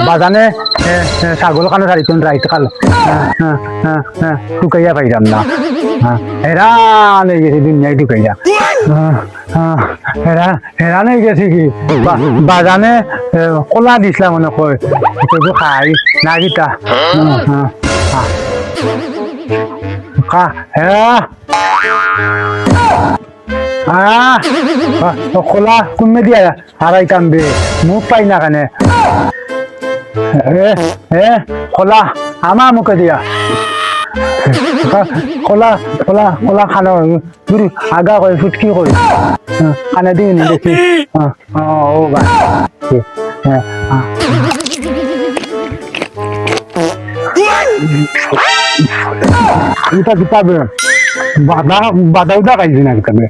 বাজানে ছাগল কানো সারিতন রাইত কাল ঢুকাইয়া পাইলাম না হেরান হয়ে গেছি দুনিয়ায় ঢুকাইয়া হেরান হয়ে গেছি কি বাজানে কলা দিছিলাম মনে কয় খাই না গীতা কলা তুমি দিয়া হারাইতাম বে মুখ পাই না কেন কলা আমার মুখে দিয়া কলা কলা কলা খানো গুরু আগা করে ফুটকি করি খানা দিই নি দেখি ও ভাই এটা কিতাবে বাধা বাধা উদা খাইছি না কিতাবে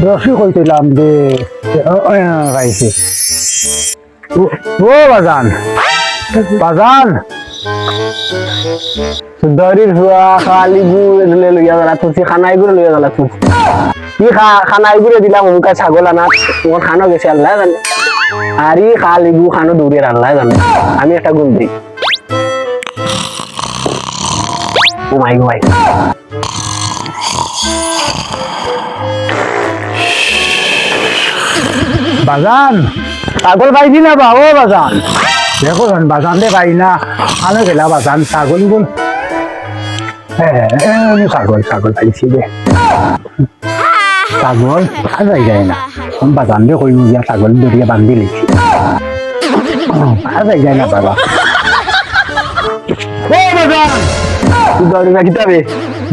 রসি কইছিলাম যে খাইছি ও বাজান বাজান সুন্দরীর হুয়া খালি গুড়ে লইয়া গেলা তুই খানাই গুড়ে লইয়া গেলা তুই কি খানাই গুড়ে দিলাম মুখা ছাগল আনা তোমার খানো গেছে আল্লাহ জানে আর ই খালি গু খানো দৌড়ে আল্লাহ জানে আমি একটা গুণ দিই ও মাই গড বাজান ছাগল পাইছি না বা ও বাজান দেখো বাজান দে পাই না আনো গেলা বাজান ছাগল গুল ছাগল ছাগল পাইছি দে ছাগল যাই যায় না বাজান দে কই গিয়া ছাগল দরিয়া বান্ধি লিখি যাই যায় না বাবা ও বাজান দৌড়ে না কিতাবে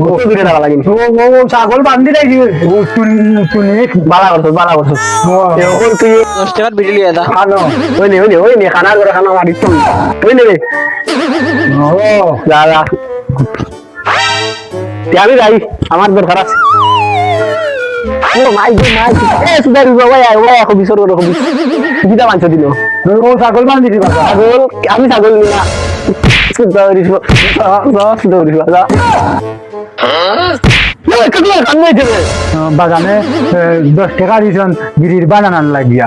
কত দূরে লাগা লাগি ও ছাগল বান্ধি রাখি তুমি বালা করছ এখন তুই 10 টাকার বিড়ি লিয়া দা খানো ওই নে খানা করে খানা মারি তুই ওই নে ও দাদা আমি যাই আমার দরকার আছে ও মাই সুদারি বাবা ওই এখন বিসর করে কিটা মাংস দিল ও ছাগল বান্ধি দিবা ছাগল আমি ছাগল নি না সুদারি বাবা বাগানে 10 টাকা দিয়েছেন গিরির বানান লাগিয়া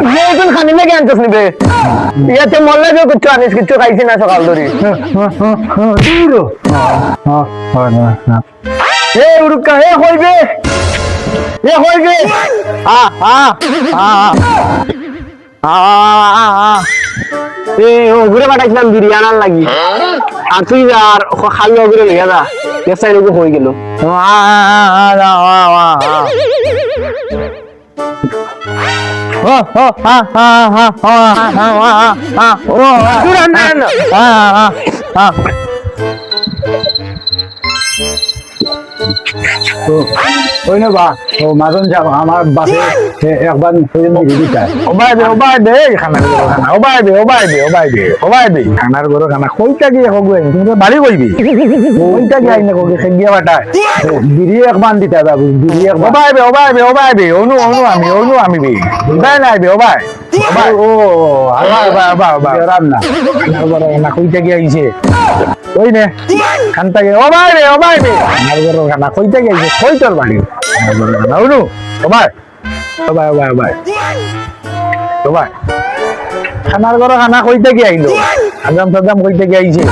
খানি না কেন নিবে ইয়াতে মল্লা যে কিছু আনিস কিছু খাইছি না সকাল ধরে উড়ুকা হইবে ঘুরে পাঠাইছিলাম বিরিয়ানার লাগি আর তুই আর খালি ঘুরে লেগে যা এসাই লোক হয়ে গেল ওই না বা ও মাজন যাব আমার বাসে একবার ওবাই দে খানার গরো খানা কইটা গিয়ে হগু তুমি বাড়ি কইবি কইটা গিয়ে আইনা কই খেগিয়া বাটা বিড়ি একবার দিতা বাবু বিড়ি এক ওবাই বে অনু আমি বি নাই বে ওবাই ও বা রাম না খানার গরো খানা কইটা গিয়ে আইছে ওই নে খানটা গিয়ে ওবাই বে খানার গরো খানা কইটা গিয়ে আইছে কই তোর বাড়ি অনু ওবাই খানার ঘর খানা কইতে কি আইলো আজাম সাজাম কইতে কি আইছে